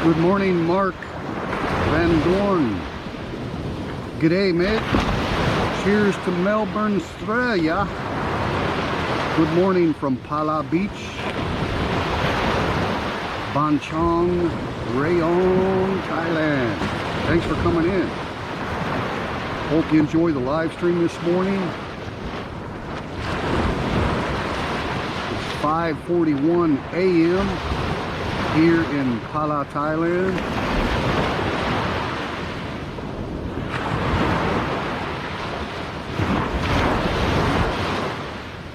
Good morning, Mark Van Dorn. G'day, mate. Cheers to Melbourne, Australia. Good morning from Phala Beach, Chang, Rayong, Thailand. Thanks for coming in. Hope you enjoy the live stream this morning. It's 5:41 a.m. here in Phala, Thailand.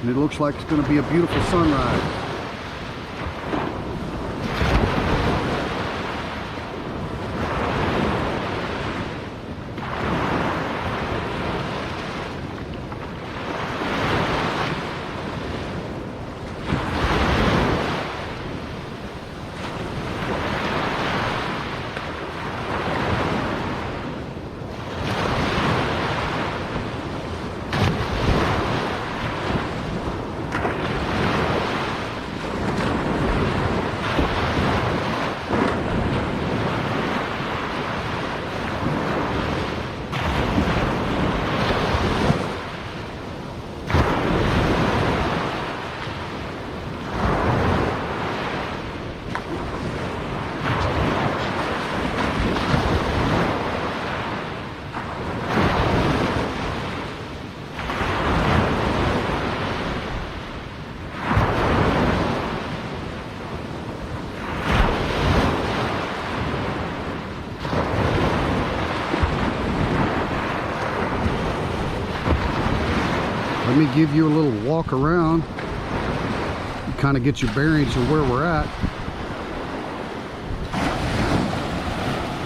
And it looks like it's going to be a beautiful sunrise. Let me give you a little walk around, kind of get your bearings of where we're at.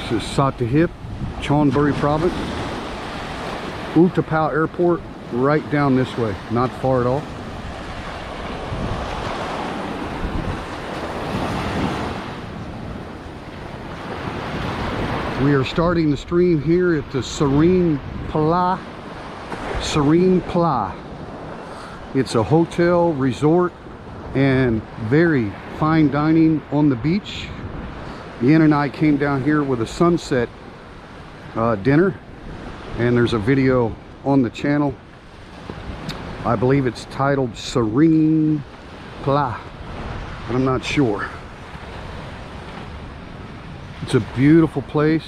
This is Satahip, Chonburi Province. Utapao Airport, right down this way, not far at all. We are starting the stream here at the Serene Phala. It's a hotel, resort, and very fine dining on the beach. Ian and I came down here with a sunset dinner, and there's a video on the channel. I believe it's titled Serene Phala, but I'm not sure. It's a beautiful place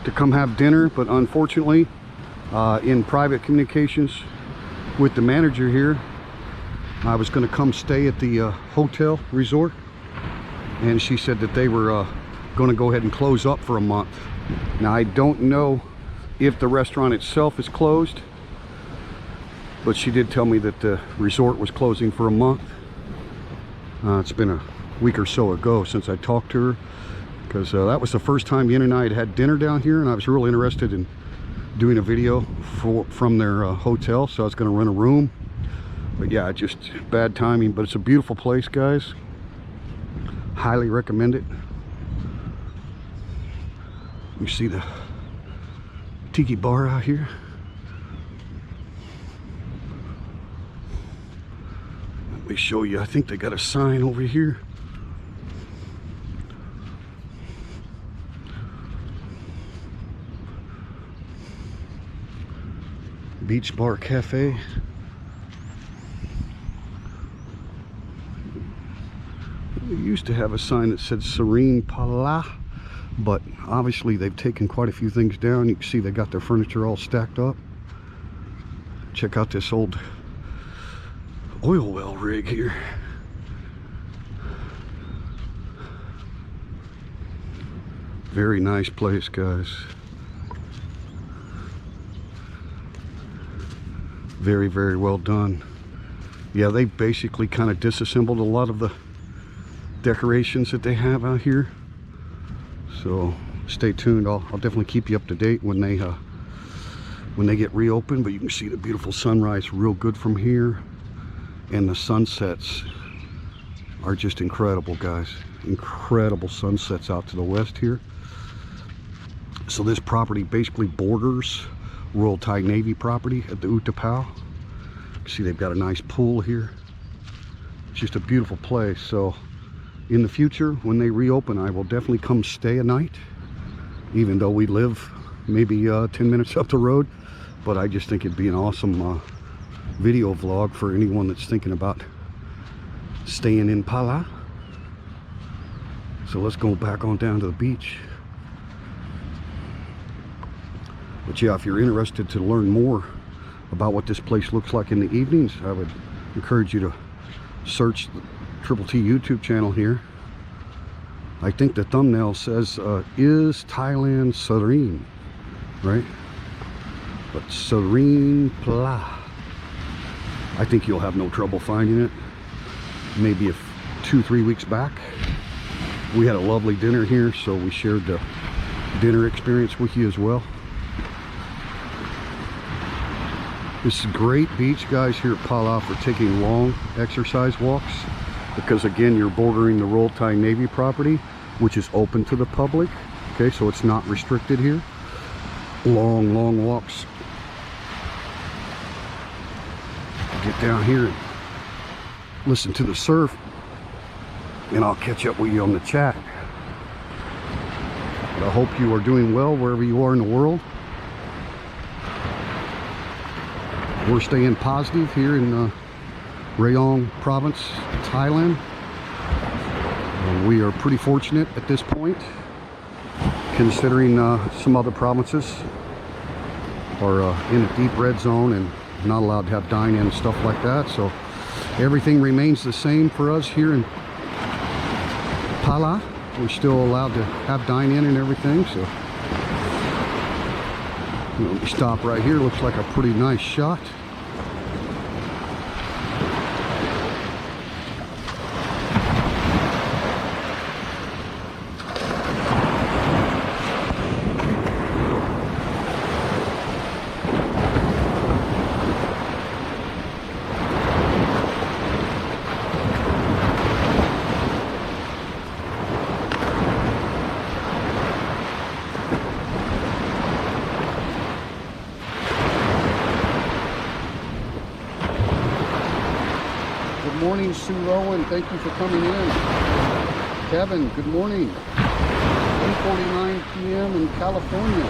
to come have dinner, but unfortunately, in private communications with the manager here, I was going to come stay at the hotel resort, and she said that they were going to go ahead and close up for a month. Now I don't know if the restaurant itself is closed, but she did tell me that the resort was closing for a month. It's been a week or so ago since I talked to her, because that was the first time Ian and I had dinner down here, and I was really interested in doing a video from their hotel, so I was going to rent a room. But yeah, just bad timing. But it's a beautiful place, guys. Highly recommend it. You see the tiki bar out here. Let me show you. I think they got a sign over here. Beach Bar Cafe. They used to have a sign that said Serene Phala, but obviously they've taken quite a few things down. You can see they got their furniture all stacked up. Check out this old oil well rig here. Very nice place, guys. Very, very well done. Yeah, they basically kind of disassembled a lot of the decorations that they have out here. So stay tuned. I'll definitely keep you up to date when they get reopened. But you can see the beautiful sunrise real good from here, and the sunsets are just incredible, guys. Incredible sunsets out to the west here. So this property basically borders Royal Thai Navy property at the Utapao. See, they've got a nice pool here. It's just a beautiful place. So in the future, when they reopen, I will definitely come stay a night, even though we live maybe 10 minutes up the road. But I just think it'd be an awesome video vlog for anyone that's thinking about staying in Phala. So let's go back on down to the beach. But yeah, if you're interested to learn more about what this place looks like in the evenings, I would encourage you to search the Triple T YouTube channel here. I think the thumbnail says is Thailand serene, right? But serene Phala. I think you'll have no trouble finding it. Maybe 2-3 weeks back we had a lovely dinner here, so we shared the dinner experience with you as well. This is a great beach, guys, here at Phala for taking long exercise walks, because again, you're bordering the Royal Thai Navy property, which is open to the public. Okay, so it's not restricted here. Long walks. Get down here and listen to the surf, and I'll catch up with you on the chat. But I hope you are doing well wherever you are in the world. We're staying positive here in Rayong province, Thailand. We are pretty fortunate at this point, considering some other provinces are in a deep red zone and not allowed to have dine-in and stuff like that. So everything remains the same for us here in Phala. We're still allowed to have dine-in and everything. So we stop right here. Looks like a pretty nice shot. Good morning, Sue Rowan. Thank you for coming in. Kevin, good morning. 1:49 p.m. in California.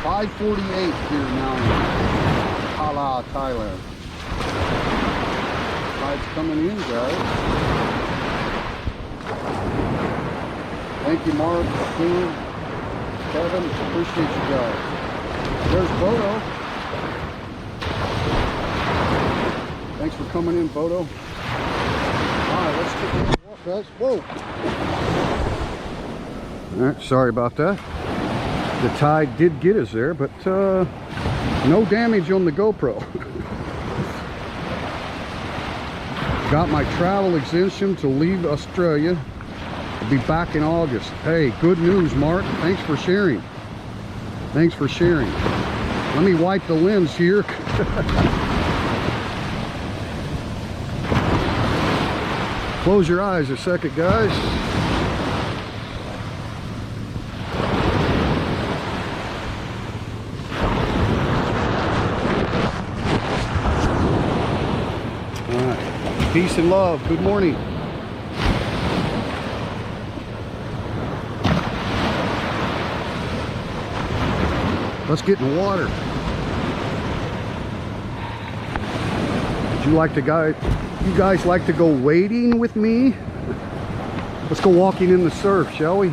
5:48 here now in Phala, Thailand. Tide's coming in, guys. Thank you, Mark, Sue, Kevin. Appreciate you guys. There's Bodo. Thanks for coming in, Bodo. Alright, let's take a walk, guys. Whoa! Alright, sorry about that. The tide did get us there, but no damage on the GoPro. Got my travel exemption to leave Australia. I'll be back in August. Hey, good news, Mark. Thanks for sharing. Thanks for sharing. Let me wipe the lens here. Close your eyes a second, guys. All right. Peace and love. Good morning. Let's get in the water. Would you like to go? You guys like to go wading with me? Let's go walking in the surf, shall we?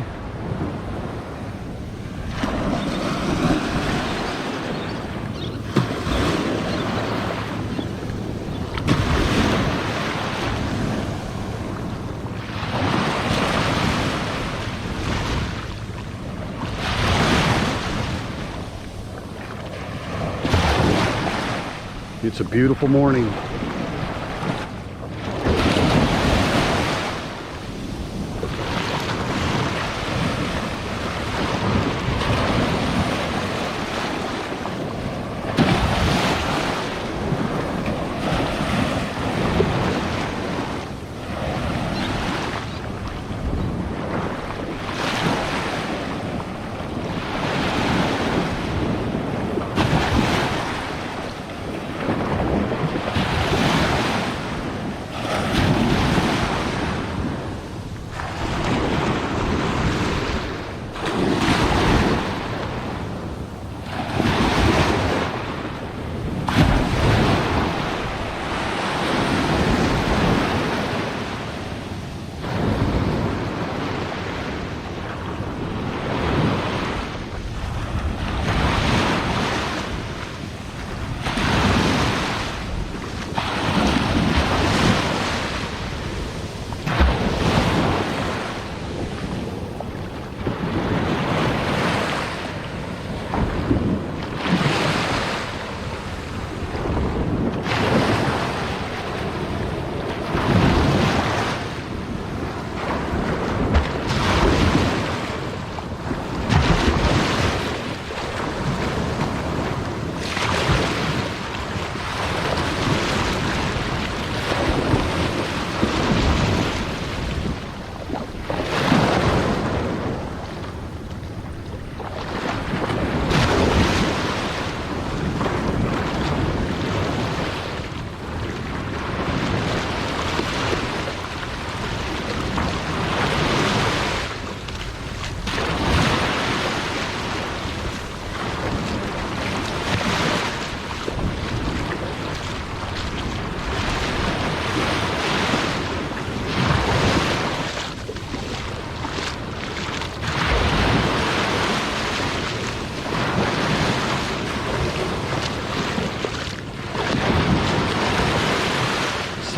It's a beautiful morning.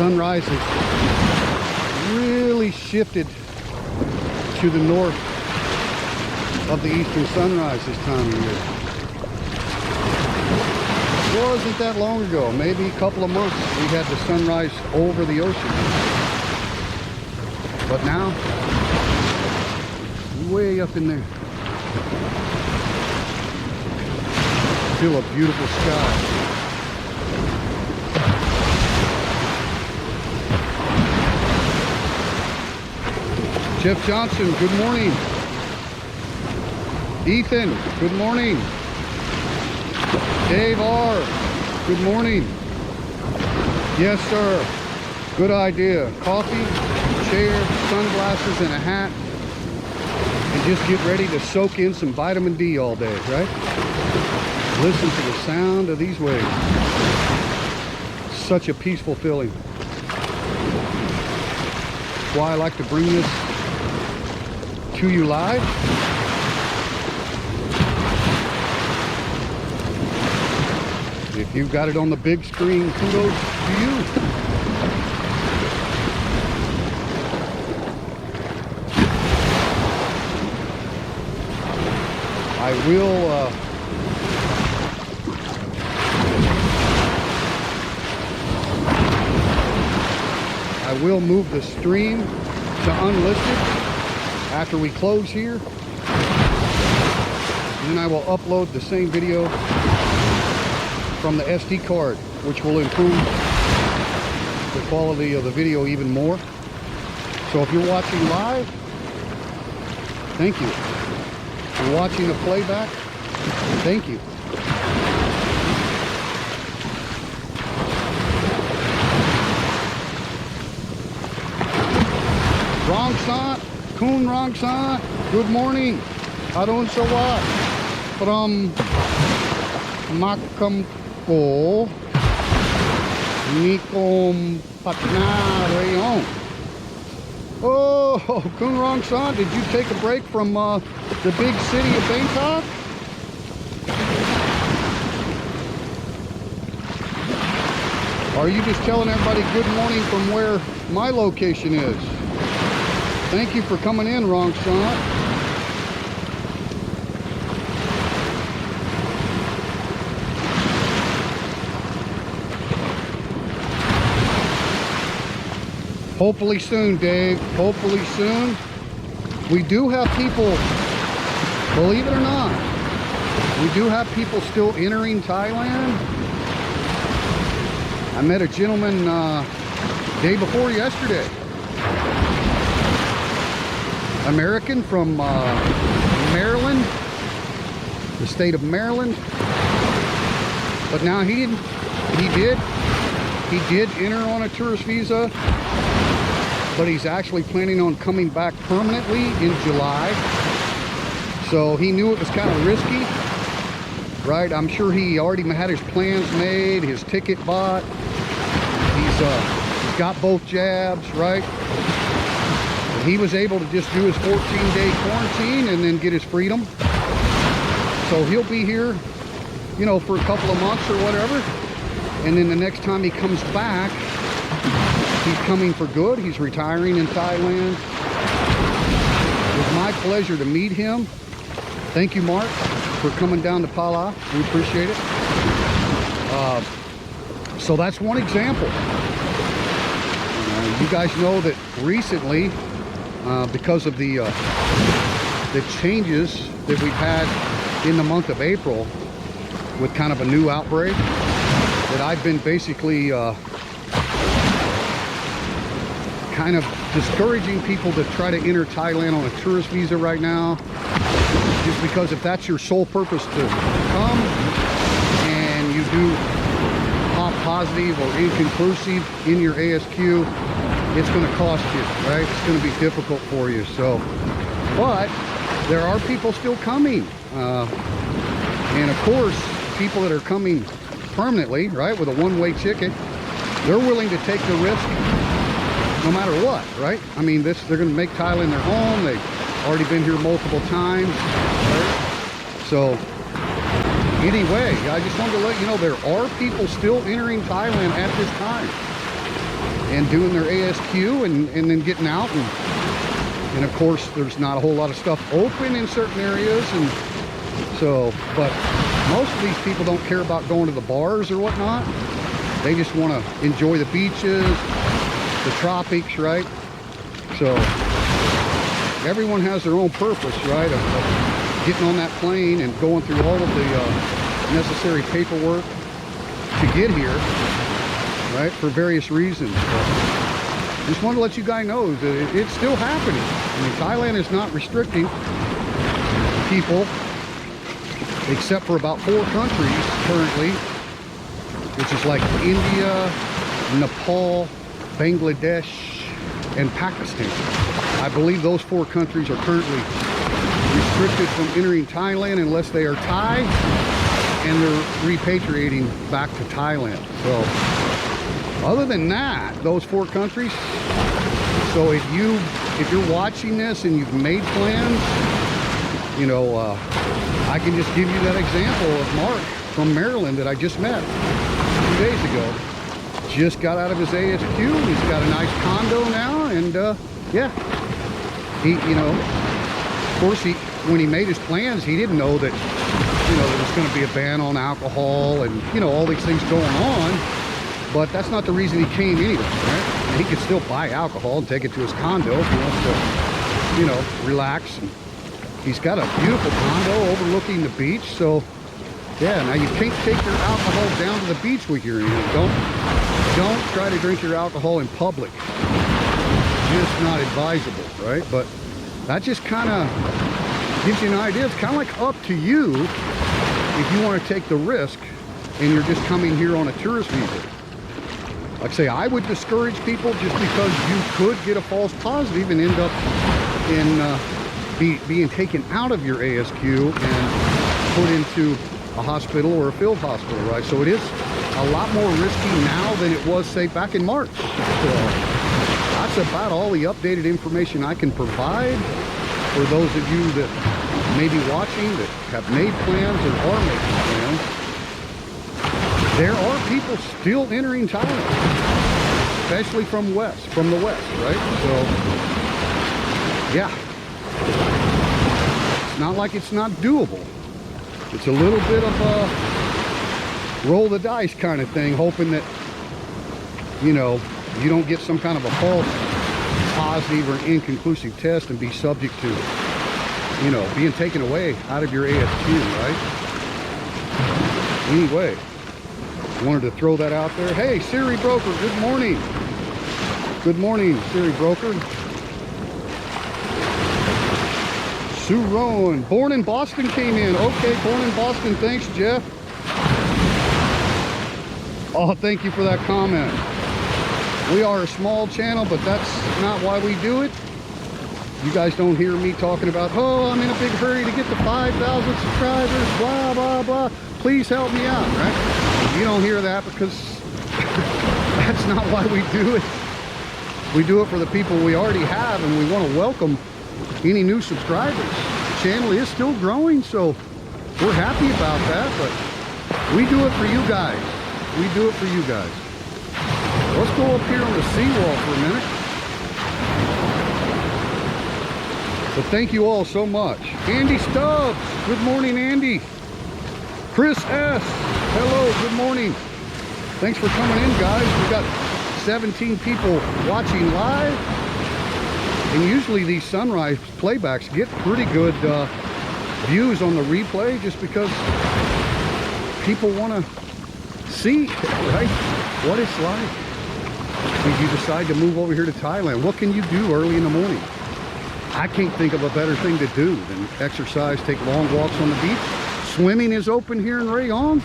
sunrise has really shifted to the north of the eastern sunrise this time of year. It wasn't that long ago, maybe a couple of months, we had the sunrise over the ocean. But now, way up in there. Still a beautiful sky. Jeff Johnson, good morning. Ethan, good morning. Dave R, good morning. Yes, sir. Good idea. Coffee, chair, sunglasses, and a hat. And just get ready to soak in some vitamin D all day, right? Listen to the sound of these waves. Such a peaceful feeling. That's why I like to bring this to you live. If you've got it on the big screen, kudos to you. I will move the stream to unlisted after we close here, and then I will upload the same video from the SD card, which will improve the quality of the video even more. So if you're watching live, thank you. If you're watching the playback, thank you. Wrong side. Kun Rang Sa, good morning. Adon Sawat from Makamko, Nikom Patna Rayong. Oh, Kun Rang Sa, did you take a break from the big city of Bangkok? Are you just telling everybody good morning from where my location is? Thank you for coming in, Rong Shot. Hopefully soon, Dave. Hopefully soon. We do have people, believe it or not, we do have people still entering Thailand. I met a gentleman day before yesterday. American from Maryland, the state of Maryland. But now he did enter on a tourist visa, but he's actually planning on coming back permanently in July. So he knew it was kind of risky, right? I'm sure he already had his plans made, his ticket bought. He's got both jabs, right? He was able to just do his 14-day quarantine and then get his freedom. So he'll be here, you know, for a couple of months or whatever. And then the next time he comes back, he's coming for good. He's retiring in Thailand. It was my pleasure to meet him. Thank you, Mark, for coming down to Phala. We appreciate it. So that's one example. You guys know that recently, because of the changes that we've had in the month of April with kind of a new outbreak, that I've been basically kind of discouraging people to try to enter Thailand on a tourist visa right now, just because if that's your sole purpose to come and you do pop positive or inconclusive in your ASQ, it's going to cost you, right? It's going to be difficult for you. So, but there are people still coming, and of course people that are coming permanently, right, with a one-way ticket, they're willing to take the risk no matter what, right? I mean, they're going to make Thailand their home. They've already been here multiple times, right? So anyway, I just wanted to let you know there are people still entering Thailand at this time. and doing their ASQ and then getting out. And of course, there's not a whole lot of stuff open in certain areas. And so, but most of these people don't care about going to the bars or whatnot. They just want to enjoy the beaches, the tropics, right? So everyone has their own purpose, right, of getting on that plane and going through all of the necessary paperwork to get here, right, for various reasons. But just want to let you guys know that it's still happening. I mean, Thailand is not restricting people except for about 4 countries currently, which is like India, Nepal, Bangladesh, and Pakistan. I believe those 4 countries are currently restricted from entering Thailand unless they are Thai and they're repatriating back to Thailand. So other than that, those 4 countries. So if you're watching this and you've made plans, you know, I can just give you that example of Mark from Maryland that I just met 2 days ago. Just got out of his ASQ. He's got a nice condo now, and yeah, he, you know, of course, when he made his plans, he didn't know that, you know, there was going to be a ban on alcohol and, you know, all these things going on. But that's not the reason he came anyway, right? And he could still buy alcohol and take it to his condo if he wants to, you know, relax. And he's got a beautiful condo overlooking the beach. So yeah, now you can't take your alcohol down to the beach with you. Don't try to drink your alcohol in public. Just not advisable, right? But that just kind of gives you an idea. It's kind of like up to you if you want to take the risk and you're just coming here on a tourist visa. Like I say, I would discourage people just because you could get a false positive and end up in being taken out of your ASQ and put into a hospital or a field hospital, right? So it is a lot more risky now than it was, say, back in March. So that's about all the updated information I can provide for those of you that may be watching that have made plans or are making plans. There are people still entering Thailand, especially from the west, right? So yeah, it's not like it's not doable. It's a little bit of a roll the dice kind of thing, hoping that, you know, you don't get some kind of a false positive or inconclusive test and be subject to, you know, being taken away out of your ASQ, right? Anyway, wanted to throw that out there. Hey, Siri Broker, good morning. Good morning, Siri Broker. Sue Rowan, born in Boston, came in. Okay, born in Boston. Thanks, Jeff. Oh, thank you for that comment. We are a small channel, but that's not why we do it. You guys don't hear me talking about, oh, I'm in a big hurry to get to 5,000 subscribers, blah, blah, blah. Please help me out, right? You don't hear that because that's not why we do it. We do it for the people we already have, and we want to welcome any new subscribers. The channel is still growing, so we're happy about that, but we do it for you guys. We do it for you guys. Let's go up here on the seawall for a minute. So thank you all so much. Andy Stubbs, good morning, Andy. Chris S, hello, good morning. Thanks for coming in, guys. We got 17 people watching live. And usually these sunrise playbacks get pretty good views on the replay just because people want to see, right, what it's like. If you decide to move over here to Thailand, what can you do early in the morning? I can't think of a better thing to do than exercise, take long walks on the beach. Swimming is open here in Rayong,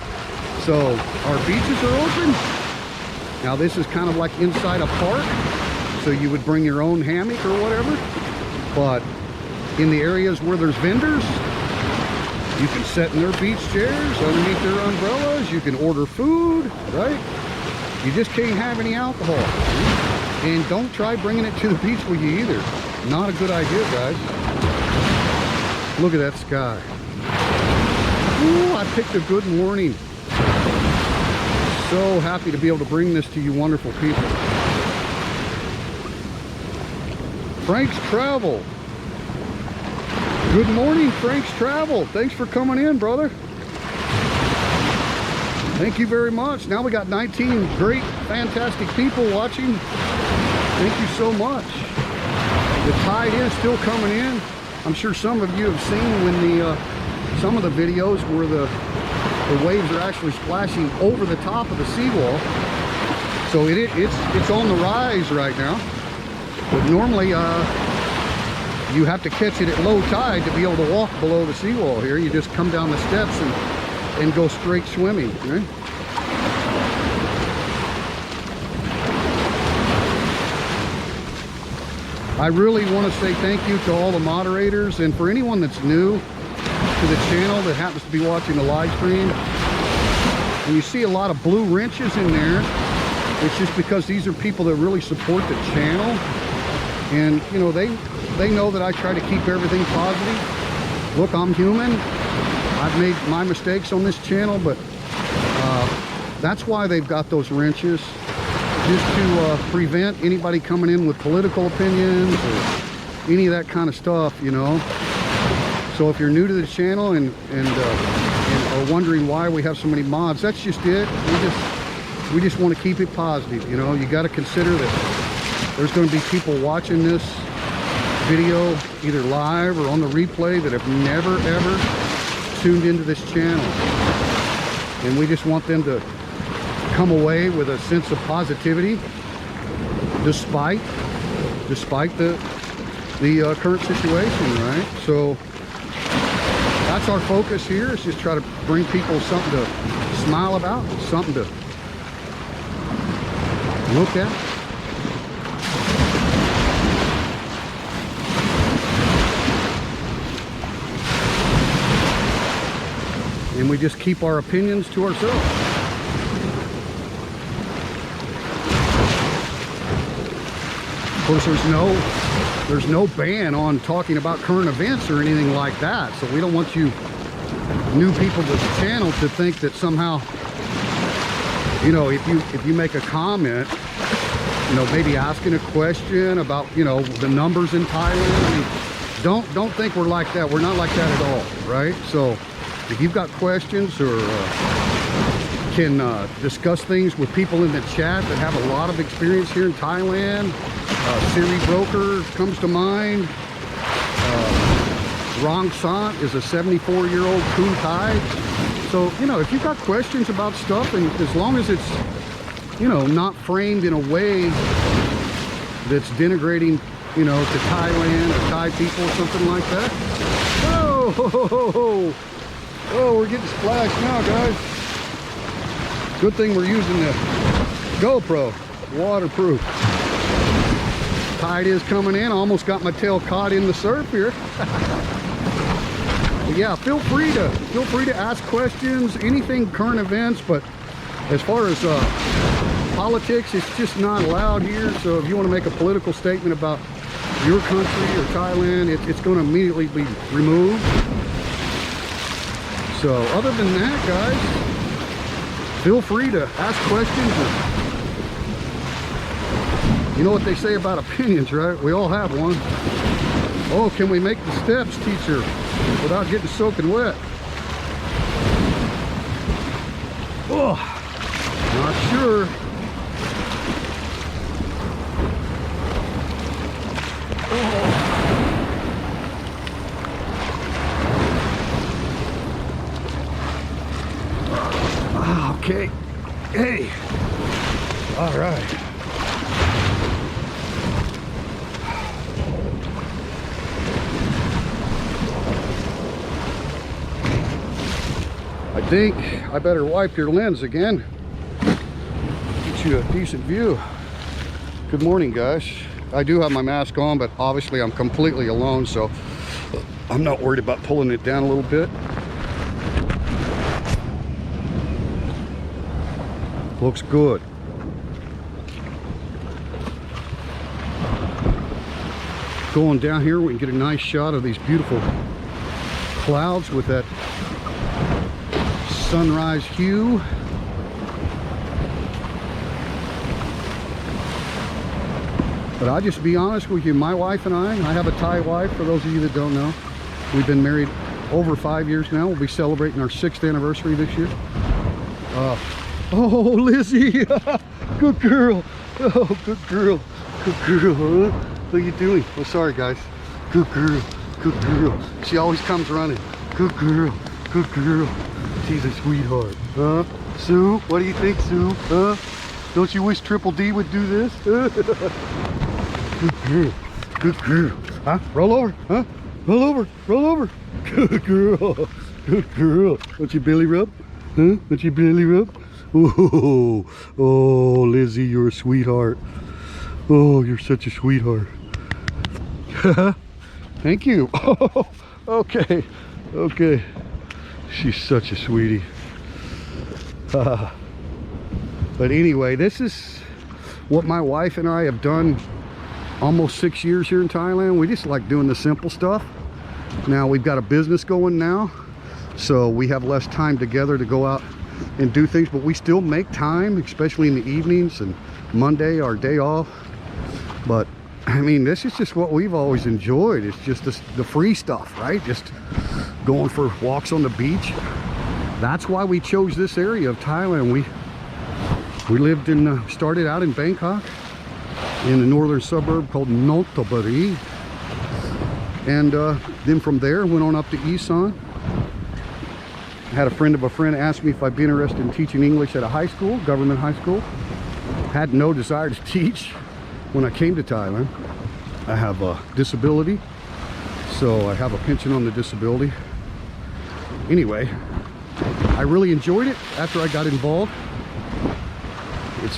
so our beaches are open. Now this is kind of like inside a park, so you would bring your own hammock or whatever. But in the areas where there's vendors, you can sit in their beach chairs underneath their umbrellas. You can order food, right? You just can't have any alcohol. And don't try bringing it to the beach with you either. Not a good idea, guys. Look at that sky. Ooh, I picked a good morning. So happy to be able to bring this to you wonderful people. Frank's Travel. Good morning, Frank's Travel. Thanks for coming in, brother. Thank you very much. Now we got 19 great, fantastic people watching. Thank you so much. The tide is still coming in. I'm sure some of you have seen when some of the videos where the waves are actually splashing over the top of the seawall. So it's on the rise right now. But normally you have to catch it at low tide to be able to walk below the seawall here. You just come down the steps and go straight swimming, right? I really want to say thank you to all the moderators, and for anyone that's new to the channel that happens to be watching the live stream. And you see a lot of blue wrenches in there. It's just because these are people that really support the channel, and you know, they know that I try to keep everything positive. Look, I'm human. I've made my mistakes on this channel, but that's why they've got those wrenches, just to prevent anybody coming in with political opinions or any of that kind of stuff, you know. So if you're new to the channel and are wondering why we have so many mods, that's just it. We just want to keep it positive, you know. You got to consider that there's going to be people watching this video either live or on the replay that have never ever tuned into this channel, and we just want them to come away with a sense of positivity despite the current situation, right? So that's our focus here, is just try to bring people something to smile about, something to look at. And we just keep our opinions to ourselves. Of course, there's no ban on talking about current events or anything like that. So we don't want you new people to the channel to think that somehow, you know, if you make a comment, you know, maybe asking a question about, you know, the numbers in Thailand. I mean, don't think we're like that. We're not like that at all, right? So if you've got questions or can discuss things with people in the chat that have a lot of experience here in Thailand, Siri Broker comes to mind. Rong Sant is a 74-year-old Kun Thai. So, you know, if you've got questions about stuff, and as long as it's, you know, not framed in a way that's denigrating, you know, to Thailand or Thai people or something like that. Whoa! Oh, we're getting splashed now, guys. Good thing we're using the GoPro, waterproof. Tide is coming in. I almost got my tail caught in the surf here. Yeah, feel free to ask questions, anything current events, but as far as politics, it's just not allowed here. So if you want to make a political statement about your country or Thailand, it's going to immediately be removed. So other than that, guys, feel free to ask questions. You know what they say about opinions, right? We all have one. Oh, can we make the steps, teacher, without getting soaking wet? Oh, not sure. Oh. Okay. Hey. All right. I think I better wipe your lens again. Get you a decent view. Good morning, guys. I do have my mask on, but obviously I'm completely alone, so I'm not worried about pulling it down a little bit. Looks good. Going down here, we can get a nice shot of these beautiful clouds with that sunrise hue. But I'll just be honest with you, my wife and I have a Thai wife, for those of you that don't know. We've been married over 5 years now. We'll be celebrating our 6th anniversary this year. Oh, Lizzie, good girl. Oh, good girl, huh? What are you doing? Oh, sorry guys. Good girl, good girl. She always comes running. Good girl, good girl. She's a sweetheart, huh? Sue, what do you think, Sue? Huh? Don't you wish Triple D would do this? Good girl, good girl. Huh? Roll over, huh? Roll over, roll over. Good girl, good girl. Don't you belly rub? Huh? Don't you belly rub? Oh, oh, Lizzie, you're a sweetheart. Oh, you're such a sweetheart. Thank you. Oh, okay, okay. She's such a sweetie. But anyway, this is what my wife and I have done almost 6 years here in Thailand. We just like doing the simple stuff. Now we've got a business going now, so we have less time together to go out and do things, but we still make time, especially in the evenings and Monday, our day off. But I mean, this is just what we've always enjoyed. It's just the free stuff, right? Just going for walks on the beach. That's why we chose this area of Thailand. We lived in, started out in Bangkok, in a northern suburb called Nonthaburi. And then from there, went on up to Isan. Had a friend of a friend ask me if I'd be interested in teaching English at a high school, government high school. Had no desire to teach when I came to Thailand. I have a disability, so I have a pension on the disability. Anyway, I really enjoyed it after I got involved.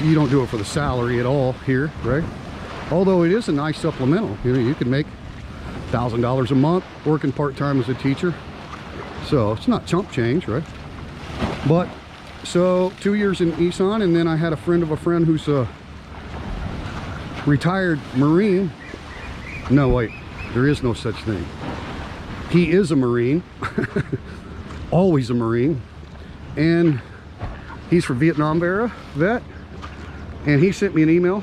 You don't do it for the salary at all here, right? Although it is a nice supplemental. You know, you can make $1,000 a month working part-time as a teacher. So it's not chump change, right? But so 2 years in Isan, and then I had a friend of a friend who's a retired Marine. No, wait, there is no such thing. He is a Marine, always a Marine, and he's from Vietnam era vet, and he sent me an email,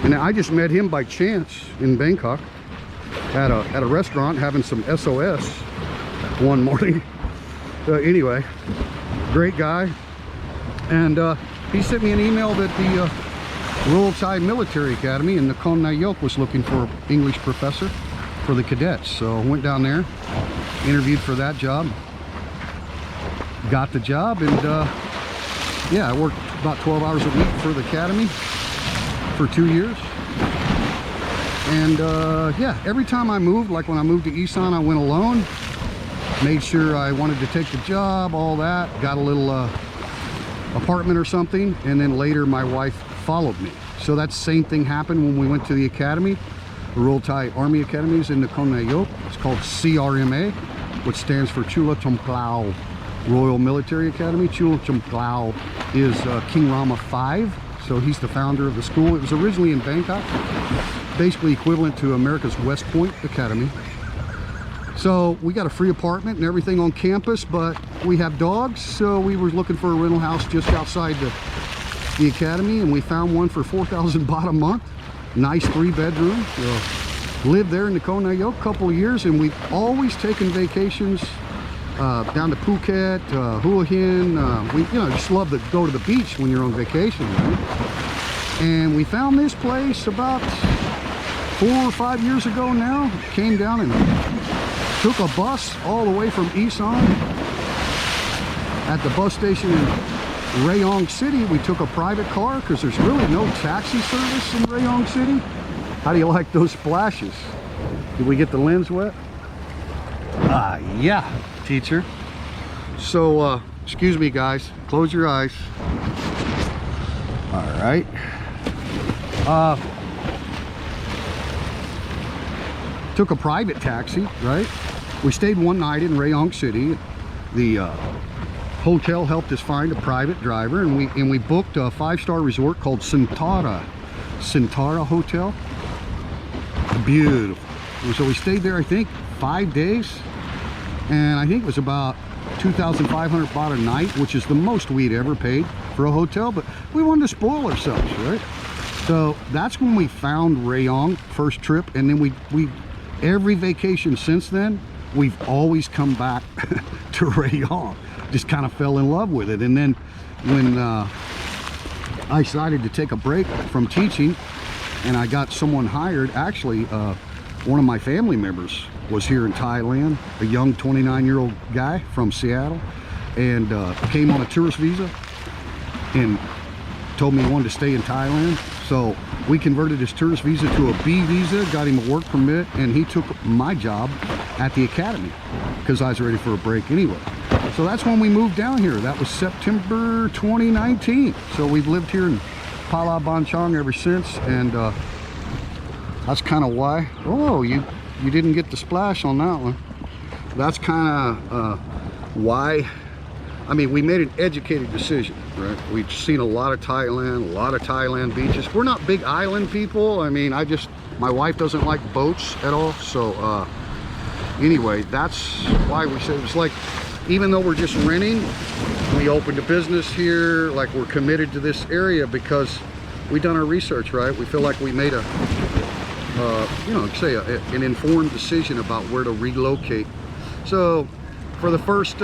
and I just met him by chance in Bangkok at a restaurant having some SOS one morning. Anyway, great guy, and he sent me an email that the Royal Thai Military Academy in Nakhon Nayok was looking for an English professor for the cadets. So I went down there, interviewed for that job, got the job, and yeah, I worked about 12 hours a week for the academy for 2 years. And yeah, every time I moved, like when I moved to Isan, I went alone, made sure I wanted to take the job, all that, got a little apartment or something, and then later my wife followed me. So that same thing happened when we went to the academy. The Royal Thai Army Academy is in Nakhon Nayok. It's called CRMA, which stands for Chula Chomklao Royal Military Academy. Chula Chomklao is King Rama V, so he's the founder of the school. It was originally in Bangkok, basically equivalent to America's West Point Academy. So we got a free apartment and everything on campus, but we have dogs, so we were looking for a rental house just outside the academy, and we found one for 4,000 baht a month. Nice 3-bedroom. Lived there in Nakhon Nayok a couple of years, and we've always taken vacations down to Phuket, Hua Hin. We just love to go to the beach when you're on vacation, right? And we found this place about 4 or 5 years ago now. Came down and took a bus all the way from Isan. At the bus station in Rayong City, we took a private car because there's really no taxi service in Rayong City. How do you like those splashes? Did we get the lens wet? Yeah, teacher. So, excuse me guys, close your eyes. All right. Took a private taxi, right? We stayed one night in Rayong City. The hotel helped us find a private driver, and we booked a 5-star resort called Sintara Hotel. Beautiful. So we stayed there, I think, 5 days, and I think it was about 2,500 baht a night, which is the most we'd ever paid for a hotel, but we wanted to spoil ourselves, right? So that's when we found Rayong, first trip, and then we every vacation since then, we've always come back to Rayong. Just kind of fell in love with it. And then when I decided to take a break from teaching and I got someone hired, actually one of my family members was here in Thailand, a young 29-year-old guy from Seattle, and came on a tourist visa and told me he wanted to stay in Thailand. So we converted his tourist visa to a B visa, got him a work permit, and he took my job at the academy because I was ready for a break anyway. So that's when we moved down here. That was September 2019. So we've lived here in Phala, Chang ever since, and that's kind of why. Oh, you didn't get the splash on that one. That's kind of why. I mean, we made an educated decision, right? We've seen a lot of Thailand beaches. We're not big island people. I mean, my wife doesn't like boats at all. So anyway, that's why we said, it's like, even though we're just renting, we opened a business here, like we're committed to this area because we've done our research, right? We feel like we made a, an informed decision about where to relocate. So for the first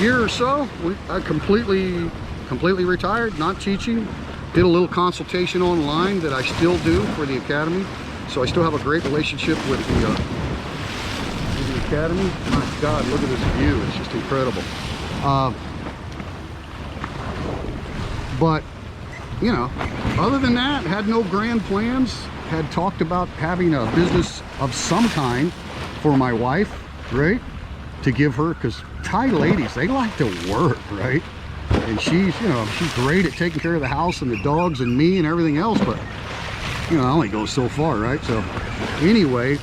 year or so, I completely retired, not teaching. Did a little consultation online that I still do for the academy. So I still have a great relationship with the academy. My God, look at this view. It's just incredible. But, you know, other than that, had no grand plans. Had talked about having a business of some kind for my wife, right? To give her, because Thai ladies, they like to work, right? And she's great at taking care of the house and the dogs and me and everything else, but I only go so far, right? So anyway,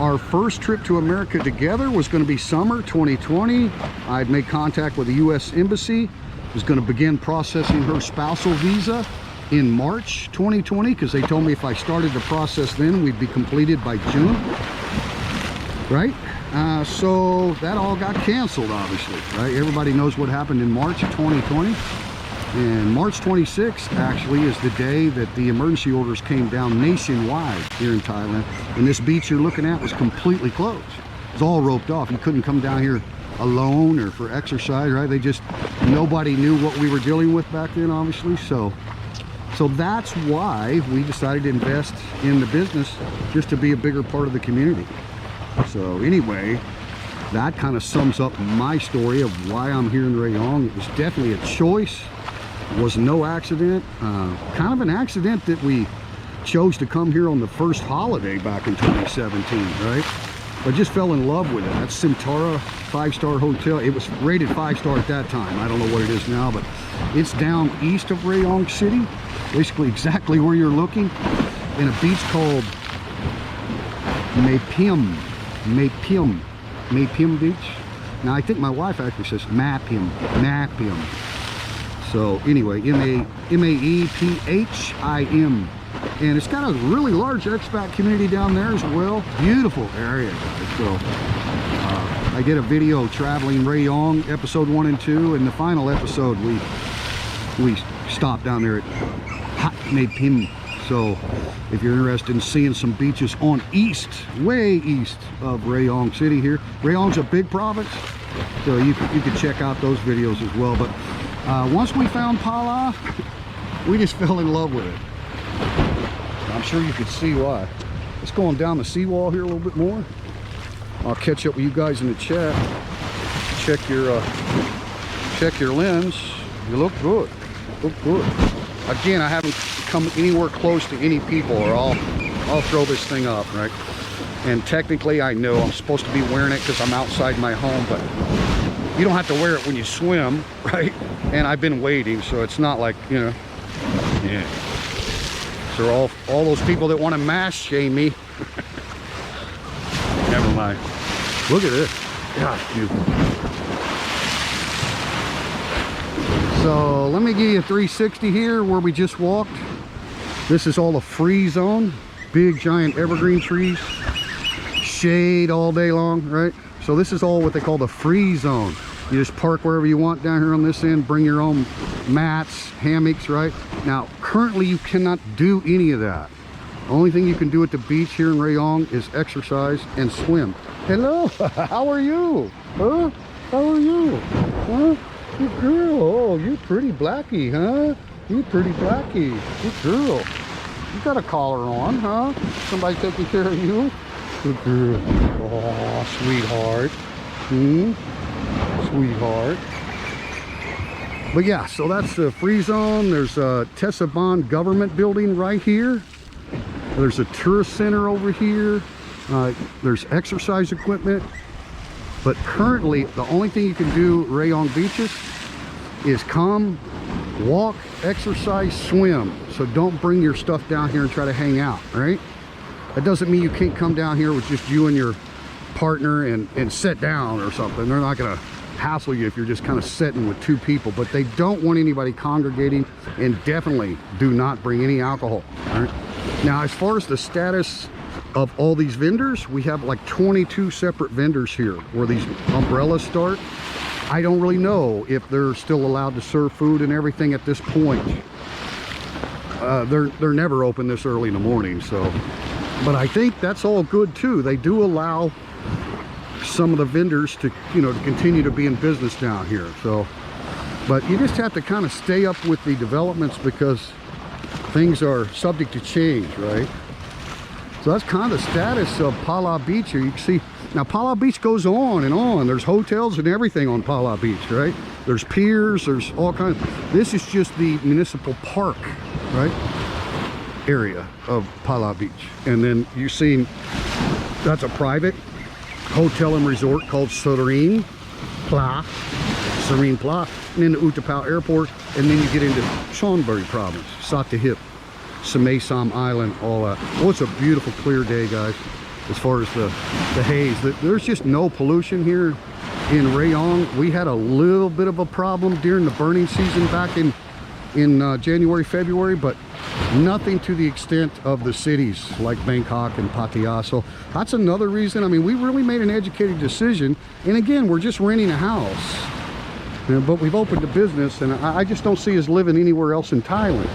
our first trip to America together was going to be summer 2020. I'd made contact with the U.S. Embassy. Was going to begin processing her spousal visa in March 2020 because they told me if I started the process then, we'd be completed by June, right? So that all got canceled, obviously, right? Everybody knows what happened in March of 2020. And March 26th actually is the day that the emergency orders came down nationwide here in Thailand. And this beach you're looking at was completely closed. It was all roped off. You couldn't come down here alone or for exercise, right? Nobody knew what we were dealing with back then, obviously. So that's why we decided to invest in the business, just to be a bigger part of the community. So anyway, that kind of sums up my story of why I'm here in Rayong. It was definitely a choice. It was no accident. Kind of an accident that we chose to come here on the first holiday back in 2017, right? I just fell in love with it. That's Simtara 5-star hotel. It was rated 5-star at that time. I don't know what it is now, but it's down east of Rayong City, basically exactly where you're looking, in a beach called Mapim Beach. Now I think my wife actually says Mapim. So anyway, M-A-E-P-H-I-M. And it's got a really large expat community down there as well. Beautiful area, guys. So I did a video traveling Rayong, episode 1 and 2, and the final episode we stopped down there at Mapim. So if you're interested in seeing some beaches on way east of Rayong City here. Rayong's a big province, so you could check out those videos as well. But once we found Phala, we just fell in love with it. I'm sure you could see why. Let's go on down the seawall here a little bit more. I'll catch up with you guys in the chat. Check your lens. You look good. Again, I haven't come anywhere close to any people, or I'll throw this thing up, right? And technically, I know I'm supposed to be wearing it because I'm outside my home, but you don't have to wear it when you swim, right? And I've been waiting, so it's not like, yeah. So all those people that want to mask shame me. Never mind. Look at this. Gosh, beautiful. So let me give you a 360 here where we just walked. This is all a free zone. Big giant evergreen trees. Shade all day long, right? So this is all what they call the free zone. You just park wherever you want down here on this end, bring your own mats, hammocks, right? Now, currently you cannot do any of that. The only thing you can do at the beach here in Rayong is exercise and swim. Hello, how are you? Huh? How are you? Huh? Good girl. Oh, you pretty blackie, huh? You pretty blackie. Good girl. You got a collar on, huh? Somebody taking care of you? Good girl. Oh, sweetheart. Sweetheart. But yeah, so that's the free zone. There's a Tesabon government building right here. There's a tourist center over here. There's exercise equipment. But currently, the only thing you can do at Rayong beaches is come, walk, exercise, swim. So don't bring your stuff down here and try to hang out, right? That doesn't mean you can't come down here with just you and your partner and sit down or something. They're not gonna hassle you if you're just kind of sitting with two people, but they don't want anybody congregating, and definitely do not bring any alcohol. All right? Now, as far as the status of all these vendors, we have like 22 separate vendors here where these umbrellas start. I don't really know if they're still allowed to serve food and everything at this point. They're never open this early in the morning, so, but I think that's all good too. They do allow some of the vendors to, you know, to continue to be in business down here. So, but you just have to kind of stay up with the developments because things are subject to change, right? So that's kind of the status of Phala Beach here. You can see now Phala Beach goes on and on. There's hotels and everything on Phala Beach, right? There's piers, there's all kinds. This is just the municipal park, right, area of Phala Beach. And then you've seen that's a private hotel and resort called Serene Pla, and then the Utapao Airport, and then you get into Chonburi Province, Satahip, Samay Island, all that. Oh, it's a beautiful clear day, guys. As far as the haze, there's just no pollution here in Rayong. We had a little bit of a problem during the burning season back in January, February, but nothing to the extent of the cities like Bangkok and Pattaya. So that's another reason. I mean, we really made an educated decision, and again, we're just renting a house, you know, but we've opened a business, and I just don't see us living anywhere else in Thailand.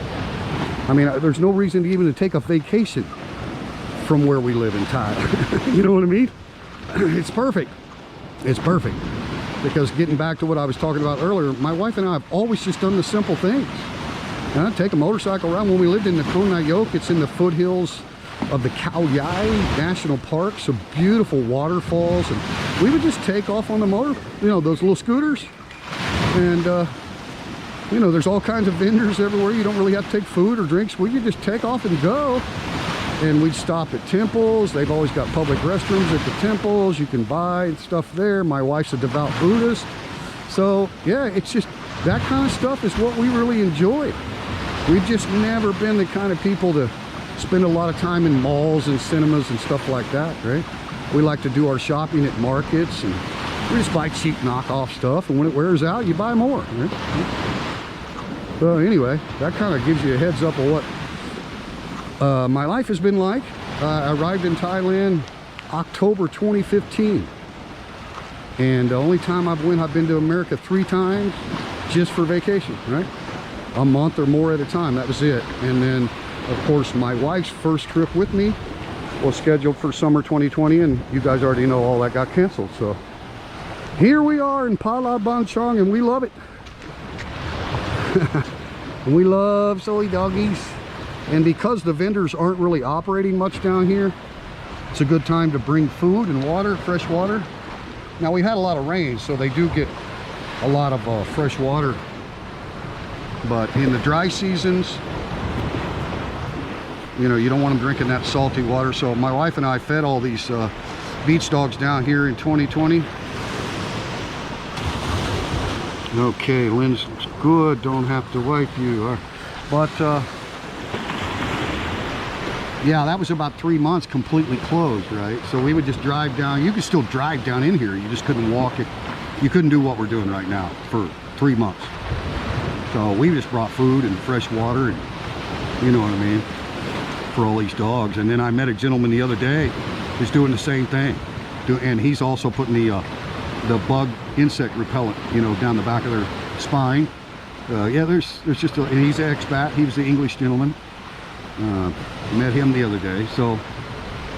I mean, there's no reason to even take a vacation from where we live in Thailand. You know what I mean? It's perfect. It's perfect. Because getting back to what I was talking about earlier, my wife and I have always just done the simple things. And I'd take a motorcycle around. When we lived in the Konayok, it's in the foothills of the Khao Yai National Park, so beautiful waterfalls, and we would just take off on the motor, you know, those little scooters, and you know, there's all kinds of vendors everywhere. You don't really have to take food or drinks. We could just take off and go. And we'd stop at temples. They've always got public restrooms at the temples. You can buy stuff there. My wife's a devout Buddhist. So yeah, it's just that kind of stuff is what we really enjoy. We've just never been the kind of people to spend a lot of time in malls and cinemas and stuff like that, right? We like to do our shopping at markets, and we just buy cheap knockoff stuff, and when it wears out, you buy more, right? So anyway, that kind of gives you a heads up of what my life has been like. I arrived in Thailand October 2015, and the only time I've been to America 3 times just for vacation, right? A month or more at a time, that was it. And then of course my wife's first trip with me was scheduled for summer 2020, and you guys already know all that got canceled. So here we are in Phala Bang Chang, and we love it. And we love soy doggies. And because the vendors aren't really operating much down here, it's a good time to bring food and water, fresh water. Now we had a lot of rain, so they do get a lot of fresh water. But in the dry seasons, you know, you don't want them drinking that salty water. So my wife and I fed all these beach dogs down here in 2020. Okay, Lynn's good, don't have to wipe you. But yeah, that was about 3 months completely closed, right? So we would just drive down. You could still drive down in here, you just couldn't walk it. You couldn't do what we're doing right now for 3 months. So we just brought food and fresh water, and you know what I mean, for all these dogs. And then I met a gentleman the other day who's doing the same thing, and he's also putting the bug insect repellent, you know, down the back of their spine, Yeah, there's just and he's an expat. He was the English gentleman. Met him the other day. So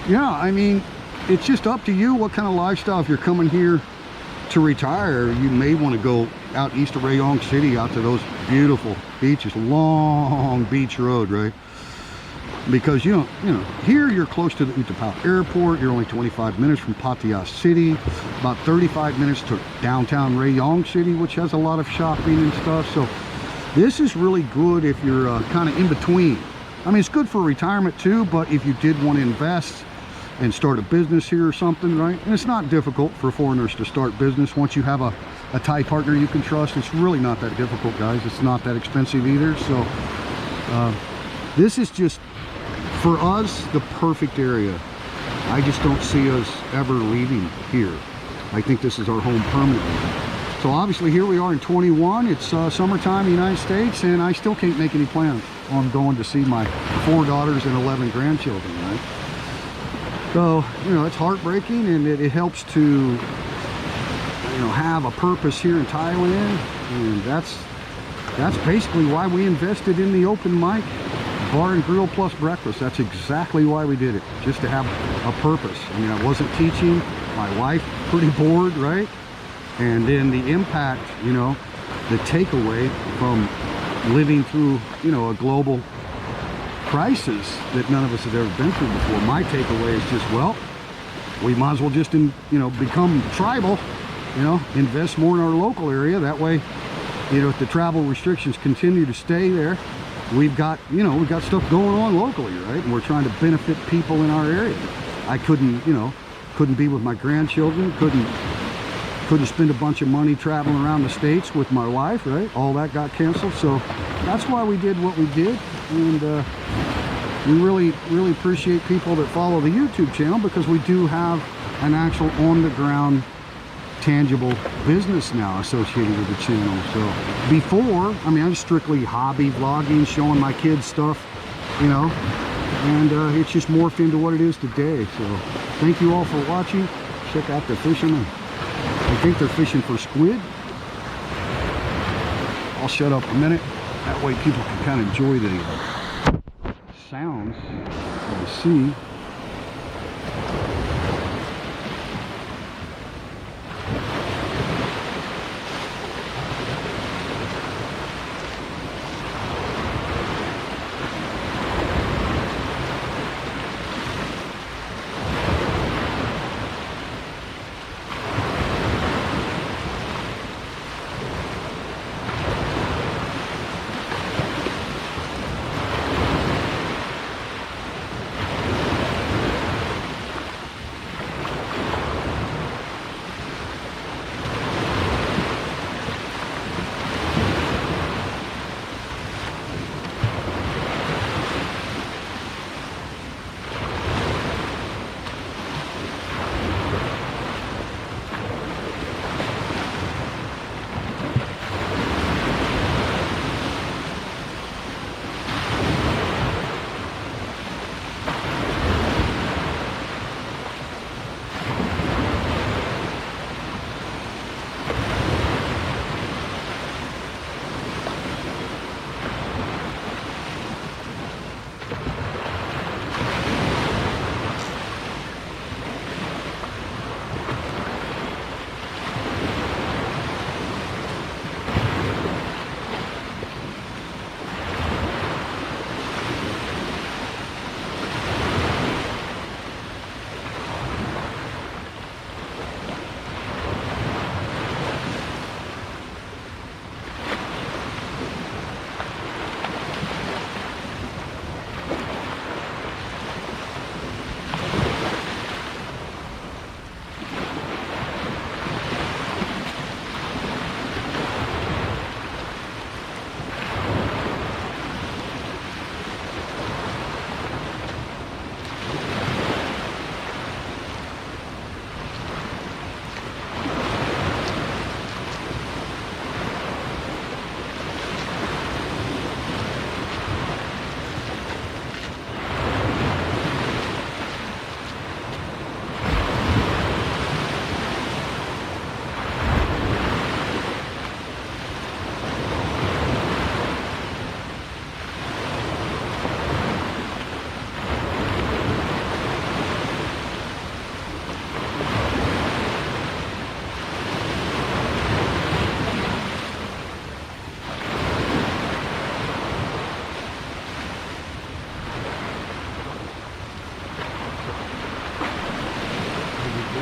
yeah, I mean, it's just up to you what kind of lifestyle. If you're coming here to retire, you may want to go out east of Rayong City, out to those beautiful beaches, long beach road, right? Because you know, here you're close to the Utapao airport. You're only 25 minutes from Pattaya City, about 35 minutes to downtown Rayong City, which has a lot of shopping and stuff. So this is really good if you're kind of in between. I mean, it's good for retirement too, but if you did want to invest and start a business here or something, right? And it's not difficult for foreigners to start business once you have a Thai partner you can trust. It's really not that difficult, guys. It's not that expensive either. So this is just, for us, the perfect area. I just don't see us ever leaving here. I think this is our home permanently. So obviously here we are in 21. It's summertime in the United States, and I still can't make any plans on going to see my 4 daughters and 11 grandchildren, right? So, you know, it's heartbreaking, and it helps to, you know, have a purpose here in Thailand. And that's basically why we invested in the open mic bar and grill plus breakfast. That's exactly why we did it, just to have a purpose. I mean, I wasn't teaching, my wife pretty bored, right? And then the impact, you know, the takeaway from living through, you know, a global crisis that none of us have ever been through before. My takeaway is just, well, we might as well just, you know, become tribal, you know, invest more in our local area. That way, you know, if the travel restrictions continue to stay there, we've got, you know, we've got stuff going on locally, right? And we're trying to benefit people in our area. I couldn't, you know, couldn't be with my grandchildren, couldn't spend a bunch of money traveling around the States with my wife, right? All that got canceled. So that's why we did what we did. And we really appreciate people that follow the YouTube channel, because we do have an actual on-the-ground tangible business now associated with the channel. So before, I mean, I was strictly hobby vlogging, showing my kids stuff, you know, and it's just morphed into what it is today. So thank you all for watching. Check out the fishermen. I think they're fishing for squid. I'll shut up a minute. That way people can kind of enjoy the sounds of the sea.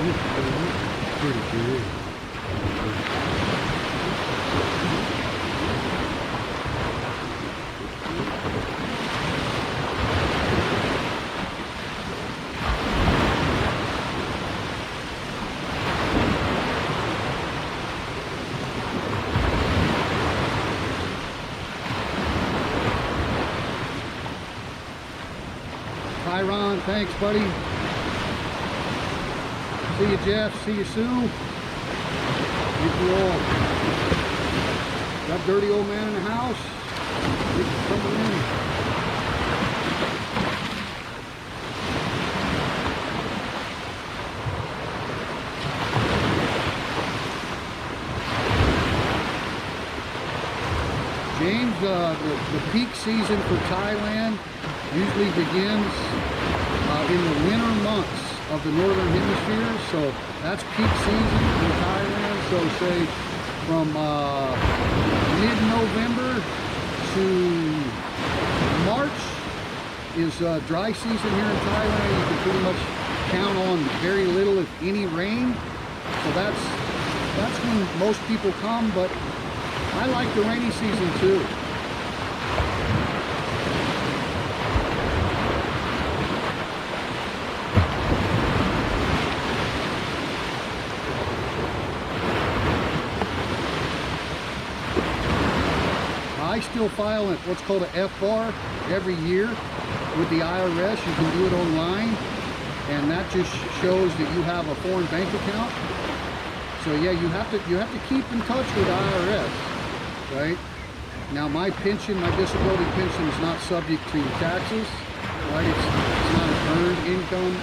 Pretty good. Hi Ron, thanks buddy. See you Jeff, see you soon. Thank you all. That dirty old man in the house. He's coming in. James, the peak season for Thailand usually begins in the winter months of the northern hemisphere, so that's peak season in Thailand. So say from mid-November to March is dry season here in Thailand. You can pretty much count on very little if any rain, so that's when most people come, but I like the rainy season too. I still file what's called an F-bar every year with the IRS. You can do it online, and that just shows that you have a foreign bank account. So yeah, you have to keep in touch with the IRS, right? Now my pension, my disability pension is not subject to taxes, right? It's not an earned income,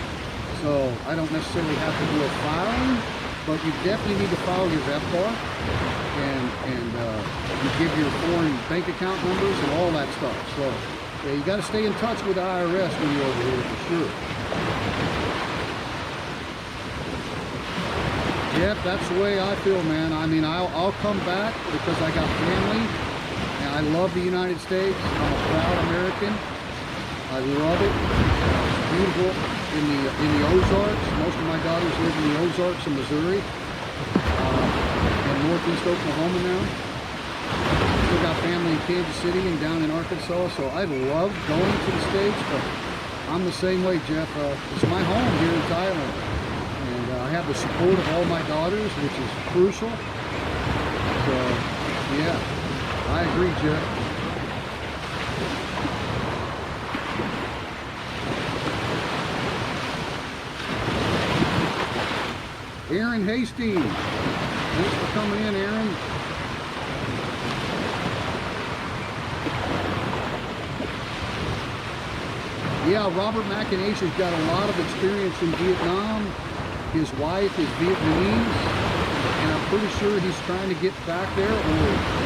so I don't necessarily have to do a filing, but you definitely need to file your F-bar, and you give your foreign bank account numbers and all that stuff. So yeah, you got to stay in touch with the IRS when you're over here for sure. Yep, that's the way I feel, man. I mean, I'll come back because I got family, and I love the United States. I'm a proud American. I love it. It's beautiful in the Ozarks. Most of my daughters live in the Ozarks in Missouri, and northeast Oklahoma now. Still got family in Kansas City and down in Arkansas, so I love going to the States, but I'm the same way, Jeff. It's my home here in Thailand. I have the support of all my daughters, which is crucial. So, yeah, I agree, Jeff. Aaron Hastings, thanks for coming in, Aaron. Yeah, Robert McInash's got a lot of experience in Vietnam. His wife is Vietnamese, and I'm pretty sure he's trying to get back there, or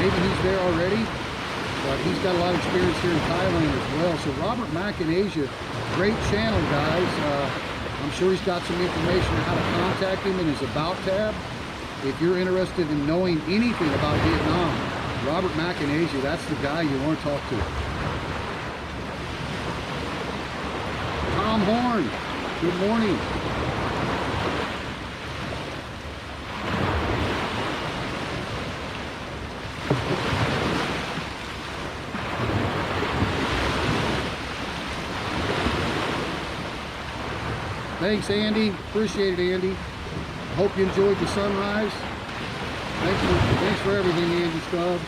maybe he's there already, but he's got a lot of experience here in Thailand as well. So Robert McInash, great channel, guys. I'm sure he's got some information on how to contact him in his About tab. If you're interested in knowing anything about Vietnam, Robert McInash, that's the guy you want to talk to. Tom Horn, good morning. Thanks, Andy. Appreciate it, Andy. I hope you enjoyed the sunrise. Thanks for everything, Andy Stubbs.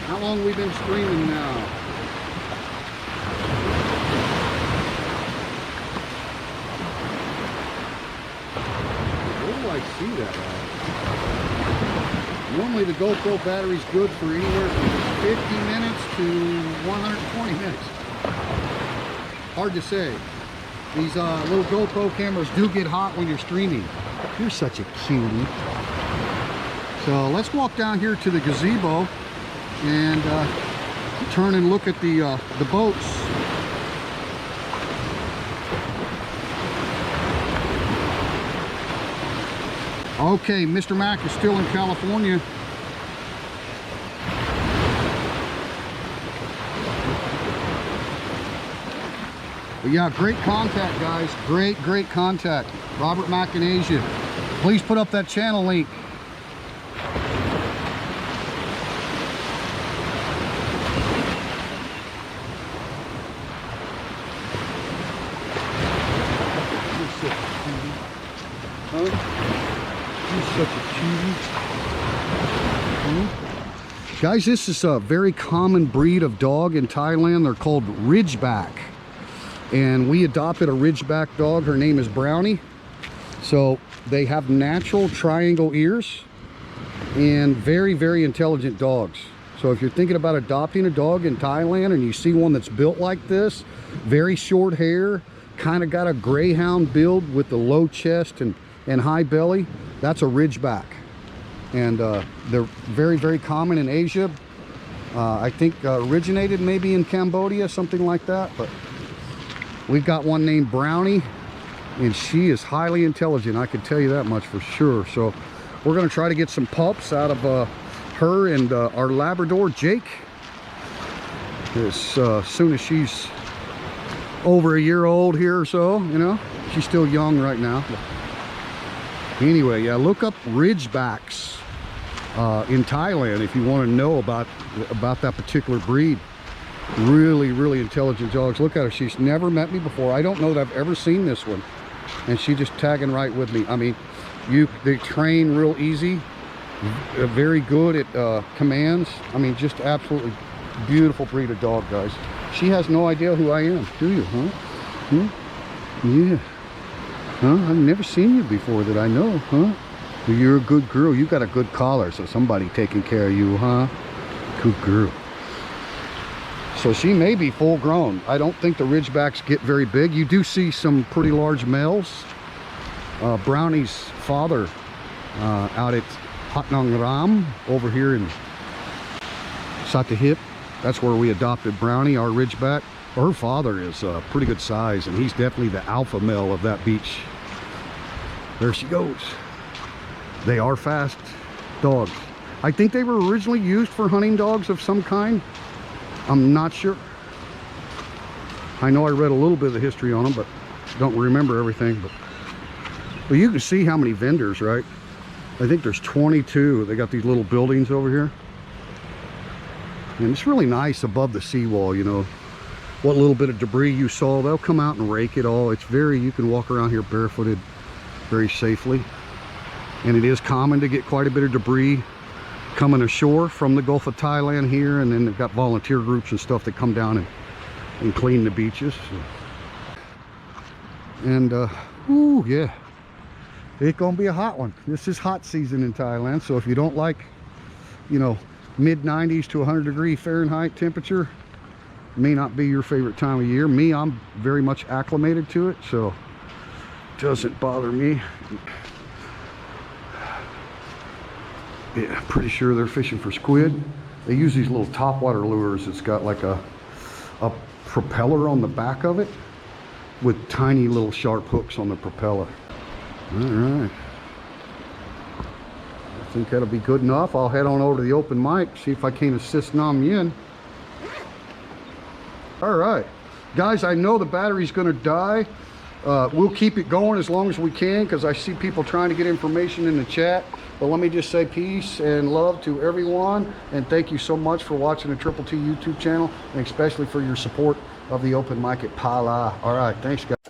How long have we been streaming now? Where do I see that at? Normally the GoPro battery's good for anywhere from 50 minutes to 120 minutes. Hard to say. These little GoPro cameras do get hot when you're streaming. You're such a cutie. So let's walk down here to the gazebo and turn and look at the boats. Okay, Mr. Mac is still in California. But yeah, great contact, guys. Great contact. Robert Mack in Asia. Please put up that channel link. Guys, this is a very common breed of dog in Thailand. They're called Ridgeback. And we adopted a Ridgeback dog. Her name is Brownie. So they have natural triangle ears and very intelligent dogs. So if you're thinking about adopting a dog in Thailand and you see one that's built like this, very short hair, kind of got a greyhound build with the low chest and high belly, that's a Ridgeback. And they're very common in Asia. I think originated maybe in Cambodia, something like that. But we've got one named Brownie, and she is highly intelligent. I can tell you that much for sure. So we're going to try to get some pups out of her and our Labrador, Jake, as soon as she's over a year old here or so. You know, she's still young right now. Anyway, yeah, look up Ridgebacks in Thailand if you want to know about that particular breed. Really intelligent dogs. Look at her. She's never met me before. I don't know that I've ever seen this one, and she just tagging right with me. I mean, they train real easy, very good at commands. I mean, just absolutely beautiful breed of dog, guys. She has no idea who I am, do you? Yeah. I've never seen you before that I know, huh? Well, you're a good girl. You got a good collar, so somebody taking care of you, huh? Good girl. So she may be full grown. I don't think the Ridgebacks get very big. You do see some pretty large males. Brownie's father out at Patnang Ram over here in Satahip. That's where we adopted Brownie, our Ridgeback. Her father is pretty good size, and he's definitely the alpha male of that beach. There she goes. They are fast dogs. I think they were originally used for hunting dogs of some kind. I'm not sure. I know I read a little bit of the history on them, but don't remember everything. But you can see how many vendors, right? I think there's 22. They got these little buildings over here. And it's really nice above the seawall, you know. What little bit of debris you saw, they'll come out and rake it all. It's you can walk around here barefooted very safely. And it is common to get quite a bit of debris coming ashore from the Gulf of Thailand here, and then they've got volunteer groups and stuff that come down and clean the beaches. And ooh, yeah, it's gonna be a hot one. This is hot season in Thailand, so if you don't like, you know, mid 90s to 100 degree Fahrenheit temperature, may not be your favorite time of year. Me, I'm very much acclimated to it, so it doesn't bother me. Yeah, pretty sure they're fishing for squid. They use these little topwater lures. It's got like a propeller on the back of it with tiny little sharp hooks on the propeller. All right. I think that'll be good enough. I'll head on over to the open mic, see if I can assist Nam Yin. All right. Guys, I know the battery's gonna die. We'll keep it going as long as we can because I see people trying to get information in the chat. But let me just say peace and love to everyone, and thank you so much for watching the Triple T YouTube channel, and especially for your support of the open mic at Phala. All right, thanks guys.